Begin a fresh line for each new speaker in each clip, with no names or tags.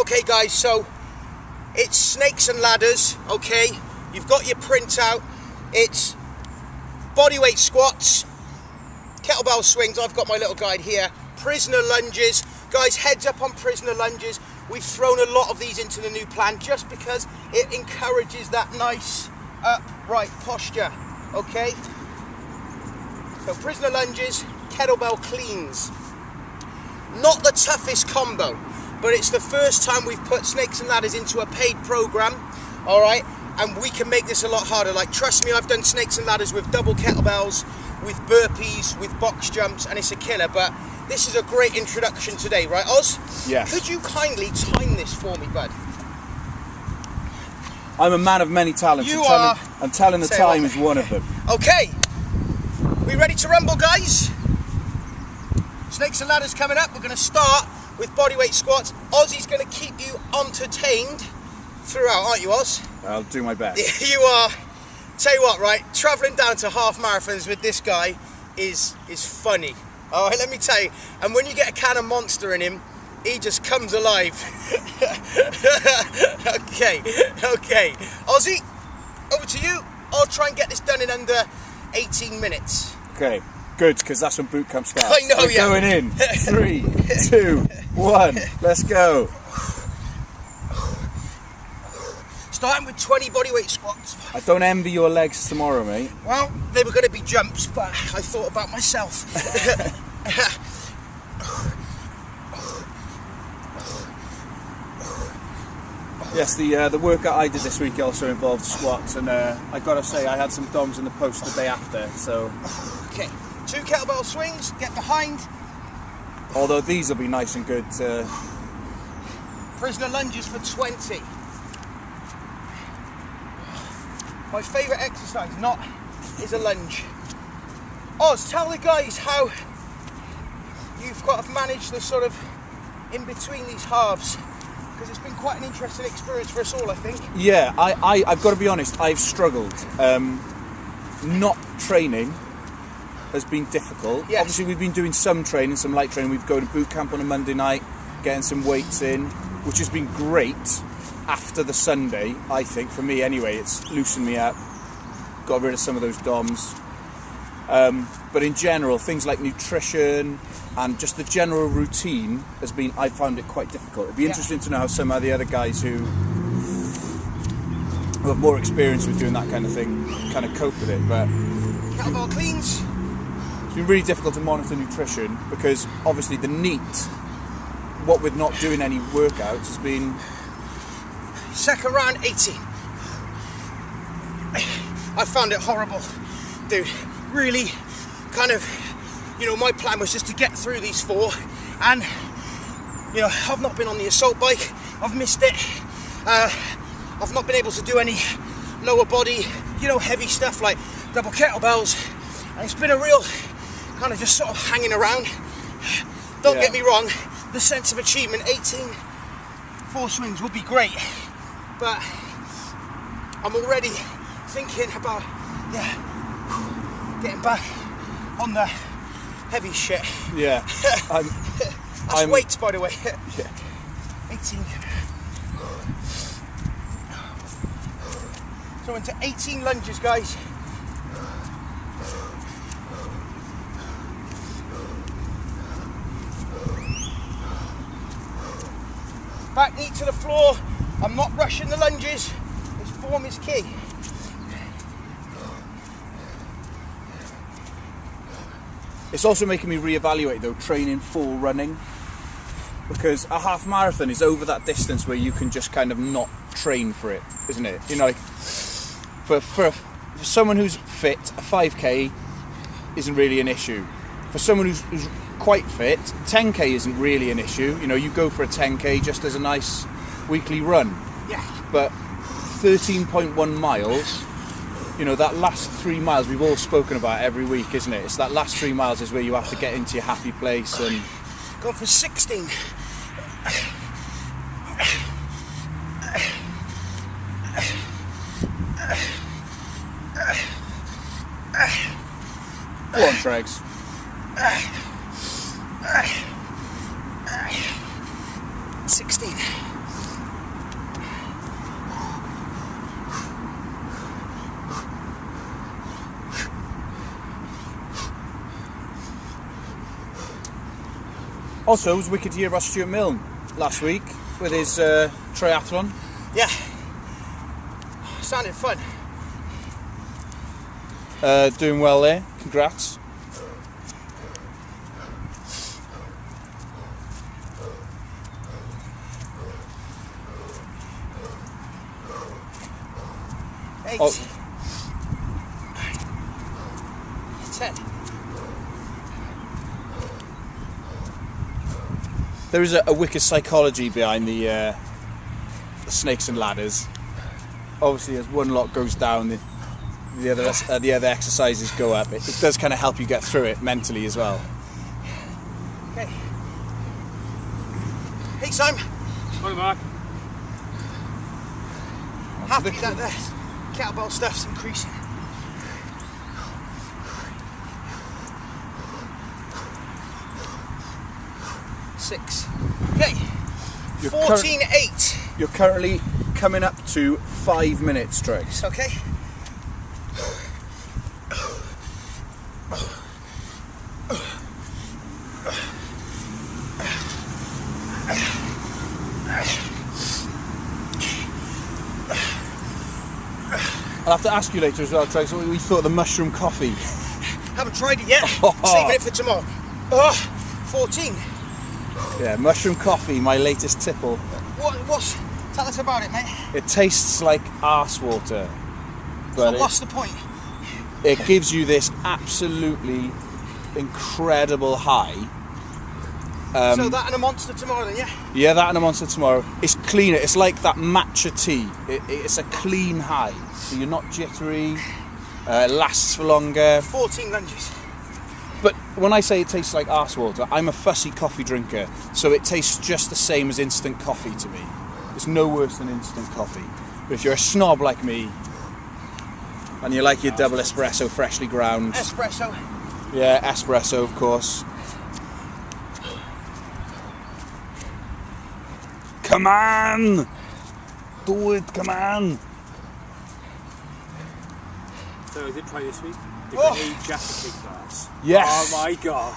Okay guys, so it's snakes and ladders, okay? You've got your printout. It's bodyweight squats, kettlebell swings, I've got my little guide here, prisoner lunges. Guys, heads up on prisoner lunges. We've thrown a lot of these into the new plan just because it encourages that nice upright posture, okay? So prisoner lunges, kettlebell cleans. Not the toughest combo, but it's the first time we've put snakes and ladders into a paid program, all right? And we can make this a lot harder. Like, trust me, I've done snakes and ladders with double kettlebells, with burpees, with box jumps, and it's a killer. But this is a great introduction today, right, Oz?
Yes.
Could you kindly time this for me, bud?
I'm a man of many talents.
You
and telling the time is one of them.
Okay. We ready to rumble, guys? Snakes and ladders coming up. We're going to start with bodyweight squats. Ozzy's going to keep you entertained throughout, aren't you, Oz?
I'll do my best.
You are. Tell you what, right? Travelling down to half marathons with this guy is funny. All right, let me tell you. And when you get a can of Monster in him, he just comes alive. Okay. Ozzy, over to you. I'll try and get this done in under 18 minutes.
Okay, good, because that's when boot camp starts.
I know,
We're
yeah.
going in. 3, 2, 1, let's go.
Starting with 20 bodyweight squats.
I don't envy your legs tomorrow, mate.
Well, they were going to be jumps, but I thought about myself.
Yes, the workout I did this week also involved squats, and I gotta say I had some DOMs in the post the day after. So,
okay, 2 kettlebell swings. Get behind.
although these will be nice and good.
Prisoner lunges for 20. My favourite exercise is a lunge. Oz, tell the guys how you've got to manage the sort of in between these halves, because it's been quite an interesting experience for us all, I think.
Yeah, I've got to be honest, I've struggled. Not training has been difficult.
Yes.
Obviously we've been doing some training, some light training. We've gone to boot camp on a Monday night, getting some weights in, which has been great. After the Sunday, I think, for me anyway, it's loosened me up, got rid of some of those DOMs. But in general, things like nutrition and just the general routine I found it quite difficult. It'd be interesting to know how some of the other guys who have more experience with doing that kind of thing kind of cope with it. But
Kettlebell cleans.
it's been really difficult to monitor nutrition because obviously the NEAT, what with not doing any workouts, has been...
Second round, 18. I found it horrible, dude. Really, kind of, my plan was just to get through these 4, and, I've not been on the assault bike. I've missed it. I've not been able to do any lower body, heavy stuff like double kettlebells, and it's been a real kind of just sort of hanging around. Don't get me wrong, the sense of achievement, 18 4 swings would be great. But I'm already thinking about, getting back on the heavy shit.
Yeah.
That's weights, by the way.
Yeah.
18. So into 18 lunges, guys. Back knee to the floor. I'm not rushing the lunges. This form is key.
It's also making me reevaluate though training for running, because a half marathon is over that distance where you can just kind of not train for it, isn't it? Like for someone who's fit, a 5k isn't really an issue. For someone who's quite fit, 10k isn't really an issue. You go for a 10k just as a nice weekly run.
Yeah.
But 13.1 miles, that last 3 miles we've all spoken about every week, isn't it? It's that last 3 miles is where you have to get into your happy place and...
Go for 16.
Go on, Tregs.
16.
Also, it was wicked to hear about Stuart Milne last week with his triathlon.
Yeah. Sounded fun.
Doing well there. Congrats.
Eight.
Oh.
10.
There is a wicked psychology behind the snakes and ladders. Obviously, as one lot goes down, the other exercises go up. It does kind of help you get through it mentally as well.
Okay. Hey, Simon.
Hi, Mark.
Happy that the kettlebell stuff's increasing. Six. Okay.
You're
14.8.
You're currently coming up to 5 minutes, Tregs.
Okay.
I'll have to ask you later as well, Tregs, what we thought of the mushroom coffee.
Haven't tried it yet. Saving it for tomorrow. 14.
Yeah, mushroom coffee, my latest tipple.
What's? Tell us about it, mate.
It tastes like arse water, but
So what's the point?
it gives you this absolutely incredible high.
So that and a monster tomorrow then, yeah?
Yeah, that and a monster tomorrow. It's cleaner. It's like that matcha tea. It's a clean high, so you're not jittery. It lasts for longer.
14 lunges.
But when I say it tastes like arse water, I'm a fussy coffee drinker, so it tastes just the same as instant coffee to me. It's no worse than instant coffee. But if you're a snob like me, and you like your double espresso freshly ground,
Espresso.
yeah, espresso of course. Come on! Do it, come on!
So I did try this week. The
Oh.
grenade Jaffa cake bars.
Yes!
Oh my god.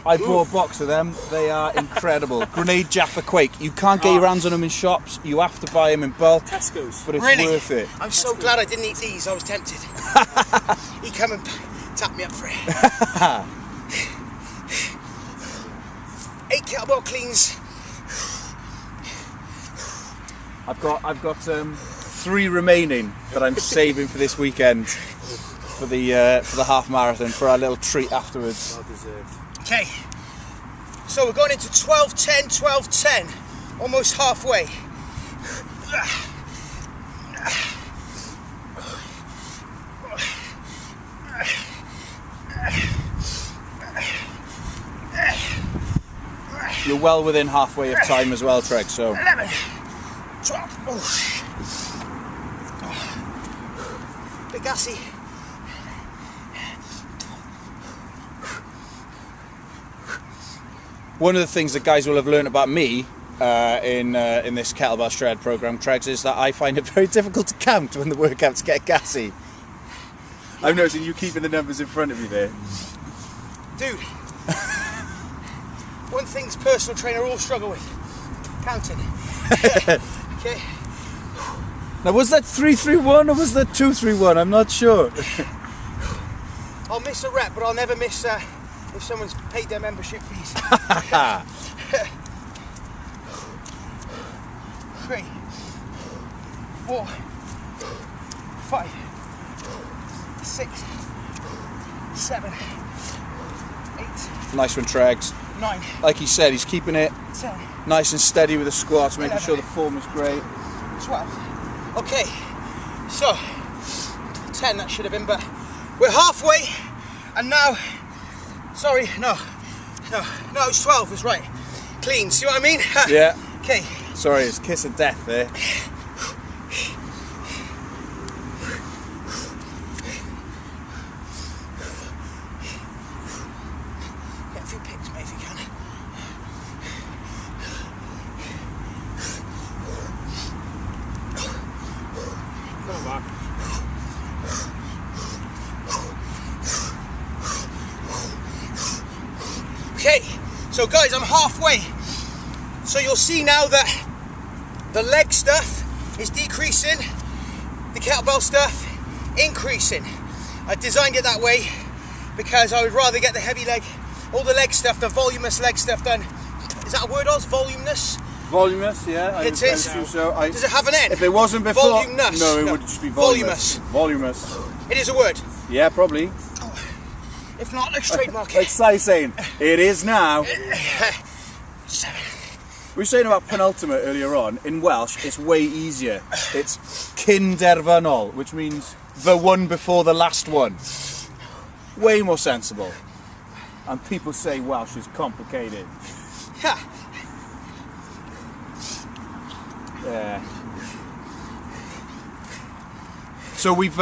I bought a box of them. They are incredible. Grenade Jaffa Quake. You can't get your hands on them in shops. You have to buy them in bulk,
Tesco's.
but it's
Really?
worth it.
I'm so glad I didn't eat these. I was tempted. He come and tap me up for it. 8 kettlebell cleans.
I've got 3 remaining that I'm saving for this weekend for the half marathon for our little treat afterwards.
Well deserved.
Okay. So we're going into 12:10, 12:10. Almost halfway.
You're well within halfway of time as well, Treg. So
11, 12. Bit gassy.
one of the things that guys will have learned about me in this kettlebell shred program, Tregs, is that I find it very difficult to count when the workouts get gassy. I'm noticing you keeping the numbers in front of you there.
Dude. One thing's personal trainer all struggle with. Counting. Okay.
Now, was that 3-3-1 or was that 2-3-1? I'm not sure.
I'll miss a rep, but I'll never miss if someone's paid their membership fees. 3, 4, 5, 6, 7, 8,
Nice one, Tregs.
9,
Like he said, he's keeping it
10,
nice and steady with the squats, making
11.
sure the form is great.
12. Okay, so 10 that should have been, but we're halfway, and now, sorry, no, it's 12, it's right. Clean, see what I mean?
Yeah.
Okay.
Sorry, it's kiss of death there.
Get a few picks, mate, if you can.
Come on, Mark.
Okay, so So guys, I'm halfway. So you'll see now that the leg stuff is decreasing, the kettlebell stuff increasing. I designed it that way because I would rather get the heavy leg, all the leg stuff, the voluminous leg stuff done. Is that a word, Oz? Voluminous?
Voluminous, yeah.
It is.
So
Does it have an N?
If it wasn't before,
Voluminous.
no, it would just be voluminous.
Voluminous.
Voluminous.
It is a word.
Yeah, probably.
If not, let's trademark
Like
it.
Sly saying, it is now. We were saying about penultimate earlier on. In Welsh, it's way easier. It's cynderfynol, which means the one before the last one. Way more sensible. And people say Welsh is complicated. Yeah. So we've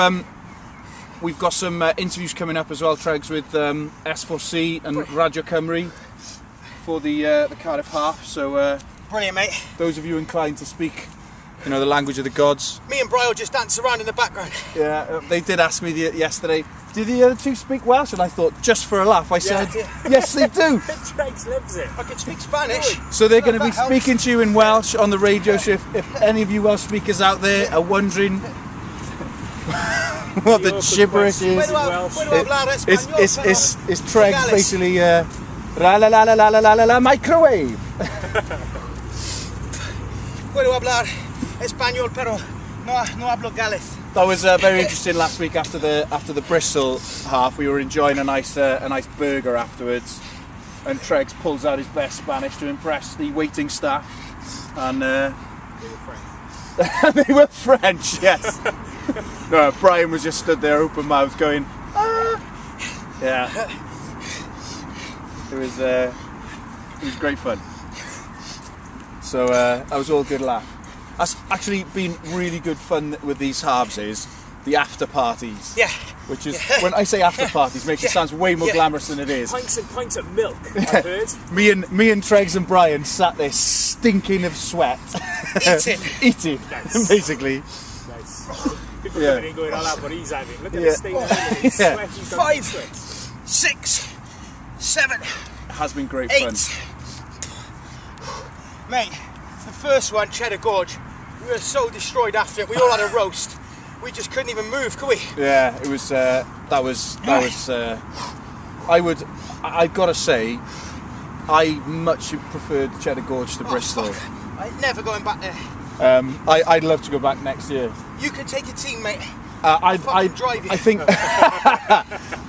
got some interviews coming up as well, Tregs, with S4C and Radio Cymru for the Cardiff half. So
Brilliant, mate.
those of you inclined to speak, you know, the language of the gods.
Me and Brian will just dance around in the background.
Yeah, they did ask me yesterday, do the other two speak Welsh? And I thought, just for a laugh, I said, yes, they do.
Tregs lives it.
I can speak Spanish.
So they're going to be
That helps.
speaking to you in Welsh on the radio show. If any of you Welsh speakers out there are wondering what the gibberish is,
Puedo hablar español,
it's Tregs
Gales.
basically la la la la la la la la microwave.
Puedo hablar español, pero no hablo Gales.
That was very interesting last week after the Bristol half. We were enjoying a nice burger afterwards, and Tregs pulls out his best Spanish to impress the waiting staff, and they were French, yes. No, Brian was just stood there open mouthed going, ah. Yeah. It was great fun. So that was all good laugh. That's actually been really good fun with these halves is the after parties.
Yeah.
Which is, when I say after parties, makes it sound way more glamorous than it is.
Pints and pints of milk, I've heard.
Me and Tregs and Brian sat there stinking of sweat. Eating,
Nice.
basically.
Nice. People
Yeah.
coming in going, I'll have what he's having. Look at
Yeah.
the state of him. He's
Yeah.
sweaty, he's got
5,
sweat.
6, 7,
It has been great
8.
fun.
Mate, the first one, Cheddar Gorge, we were so destroyed after it. We all had a roast. We just couldn't even move, could we?
Yeah, it was. That was. I've got to say, I much preferred Cheddar Gorge to Bristol.
Fuck. I'm never going back there.
I'd love to go back next year.
You could take a team, mate.
I'd
drive you.
I think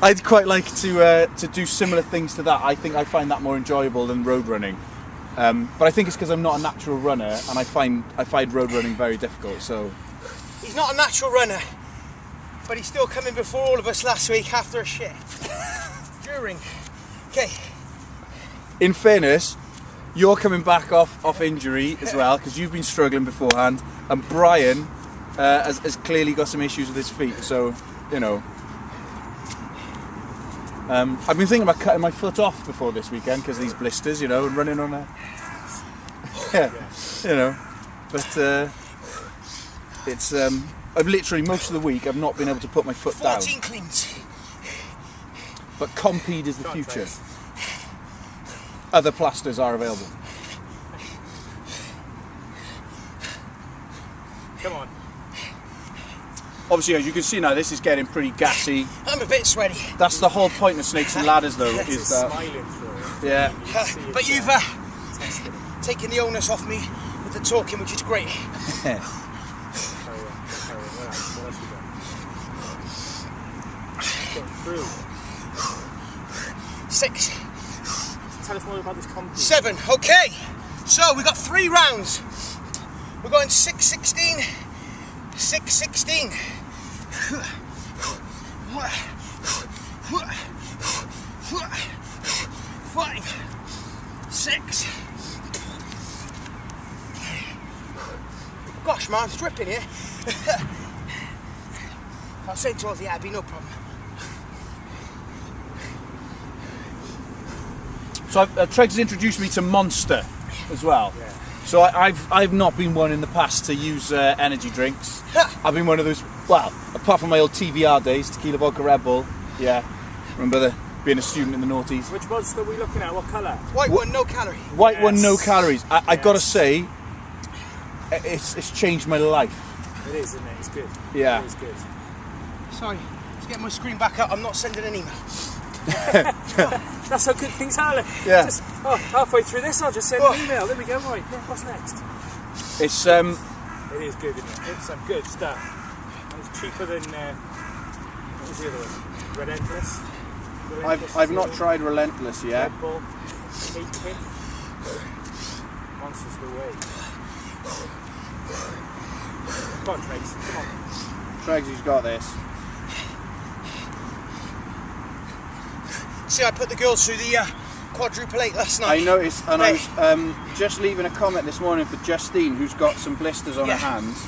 I'd quite like to do similar things to that. I think I find that more enjoyable than road running. But I think it's because I'm not a natural runner, and I find road running very difficult. So
He's not a natural runner, but he's still coming before all of us last week after a shit. During. Okay.
in fairness, you're coming back off injury as well because you've been struggling beforehand, and Brian has clearly got some issues with his feet. So you know, I've been thinking about cutting my foot off before this weekend because of these blisters, you know, and running on a yeah, you know. But it's I've literally most of the week I've not been able to put my foot down.
14 cleans.
But Compeed is the future. Other plasters are available.
Come on.
Obviously, as you can see now, this is getting pretty gassy.
I'm a bit sweaty.
That's the whole point of Snakes and Ladders, though,
It's
is that
smiling through it.
yeah,
You can see
But
it's,
you've
tested.
taken the onus off me with the talking, which is great.
Carry on. What else we got? Going through.
6,
Tell us more about this company.
7. Okay. So we got 3 rounds. We're going 6-16, 6-16. 5, 6. Gosh, man, it's dripping here. I'll say to all the Abbey, no problem.
So Tregs has introduced me to Monster as well.
Yeah.
So I've not been one in the past to use energy drinks. I've been one of those. Well, apart from my old TVR days, Tequila Vodka Red Bull. Yeah, remember being a student in the noughties.
Which monster are we looking at? What colour?
White one, no calorie.
White one, no
Yes.
calories. I got to
Yes.
say, it's changed my life.
It is, isn't it? It's good.
Yeah.
It is good.
Sorry, to get my screen back up, I'm not sending an email.
That's how good things are. Like,
Yeah.
Just, halfway through this, I'll just send an email. There we go. Right. Yeah, what's next?
It's
It is good, isn't it? It's some good stuff. And it's cheaper than what was the other one? Relentless. Relentless
I've
is
not
the
tried Relentless yet.
Red Bull. Cake Kick. Monsters the way. Come on, Trace. Come on.
Tregsy's got this.
See, I put the girls through the quadruple 8 last night.
I noticed, and I
Hey.
was just leaving a comment this morning for Justine, who's got some blisters on
Yeah.
her hands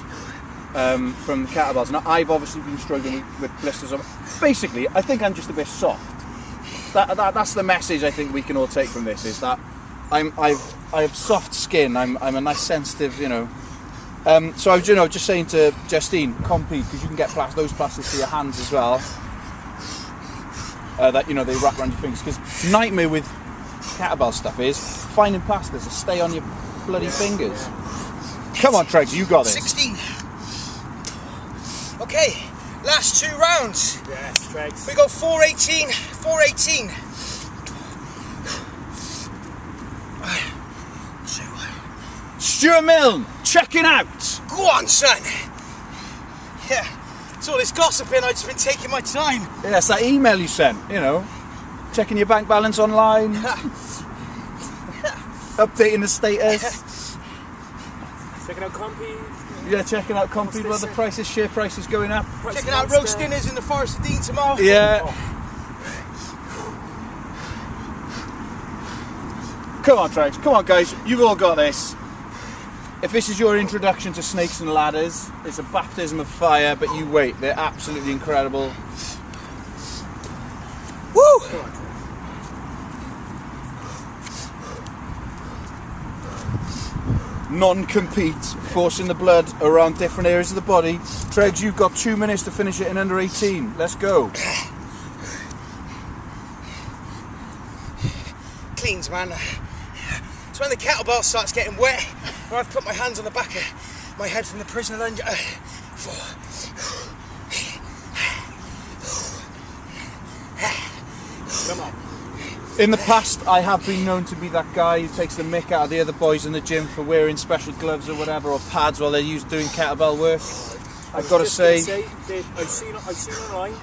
from the kettlebells. Now, I've obviously been struggling with blisters on. Basically, I think I'm just a bit soft. That's the message I think we can all take from this, is that I have soft skin. I'm a nice sensitive, you know. So I was, just saying to Justine, compete, because you can get those plasters for your hands as well. That they wrap around your fingers. Because nightmare with kettlebell stuff is finding plasters that stay on your bloody fingers. Come on, Tregs, you got this.
16. Okay, last 2 rounds.
Yes, Tregs.
We go 418, 418. 2.
Stuart Milne, checking out.
Go on, son. Yeah, it's all this gossiping. I've just been taking my time.
Yeah, it's that email you sent, checking your bank balance online, updating the status.
Checking out Compy.
Yeah, checking out Compete,
What's
well,
this?
the share price is going up.
Checking out roast dinners in the Forest of Dean tomorrow.
Yeah. Come on, Tregs. Come on, guys. You've all got this. If this is your introduction to snakes and ladders, it's a baptism of fire, but you wait. They're absolutely incredible.
Woo!
Non-compete, forcing the blood around different areas of the body. Tregs, you've got 2 minutes to finish it in under 18. Let's go.
Cleans, man. It's when the kettlebell starts getting wet, where I've put my hands on the back of my head from the prisoner lunge. 4.
Come on.
In the past, I have been known to be that guy who takes the mick out of the other boys in the gym for wearing special gloves or whatever, or pads while they're doing kettlebell work. I've got to say,
I've seen online.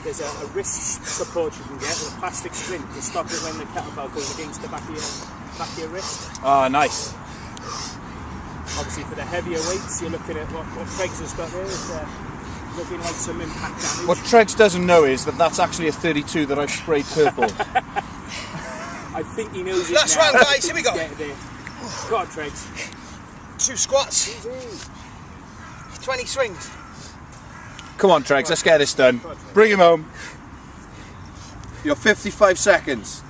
There's a wrist support you can get with a plastic splint to stop it when the kettlebell goes against the back of your wrist.
ah, nice.
Obviously, for the heavier weights, you're looking at what Craig's has got there. It's looking like some impact damage.
What Tregs doesn't know is that that's actually a 32 that I've sprayed purple.
I think he knows it
Last
now.
round, guys, here we go.
Get there. Go on, Tregs.
2 squats, 20 swings.
Come on, Tregs, let's get this done. Bring him home. You're 55 seconds.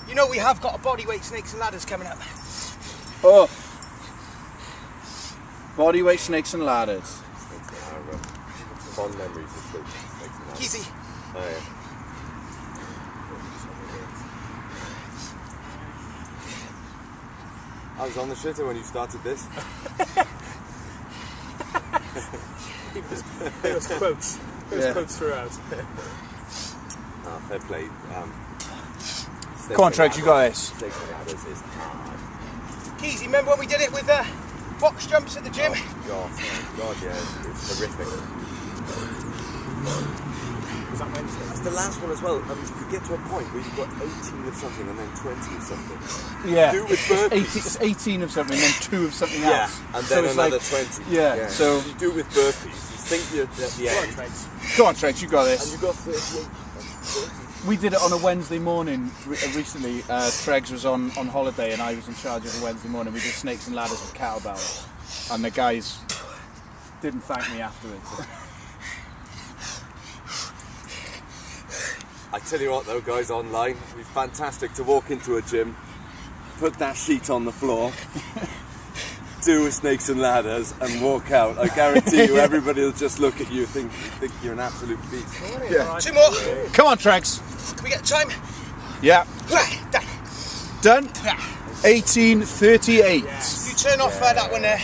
You know we have got a bodyweight snakes and ladders coming up.
Oh. Bodyweight snakes and ladders.
Fond memories of snakes.
Easy.
Oh, yeah. I was on the shitter when you started this.
There was quotes. There was
Yeah.
quotes throughout.
Fair play.
Come on, Tregs, you got this.
Snakes and ladders is hard.
Keezy, remember when we did it with box jumps at the gym?
God, yeah, it's horrific.
Was that Wednesday?
That's the last one as well. You get to a point where you've got 18 of something and then 20 of something.
Yeah.
Do with burpees.
It's 18 of something, then 2 of something
Yeah,
else.
and
So
then
it's
another
like,
20.
yeah, so-
you do with burpees. You think you're at the
Go on,
end,
Tregs.
Come on, Tregs, you got
and
this.
you've got 38.
We did it on a Wednesday morning recently. Tregs was on holiday and I was in charge of a Wednesday morning. We did snakes and ladders with kettlebells. And the guys didn't thank me afterwards.
I tell you what though, guys, online, it'd be fantastic to walk into a gym, put that sheet on the floor, do snakes and ladders and walk out, I guarantee you everybody will just look at you think you're an absolute beast.
Yeah.
2 more.
Come on, Tregs.
Can we get the time?
Yeah.
Done.
Done. 18:38.
You turn off that one there.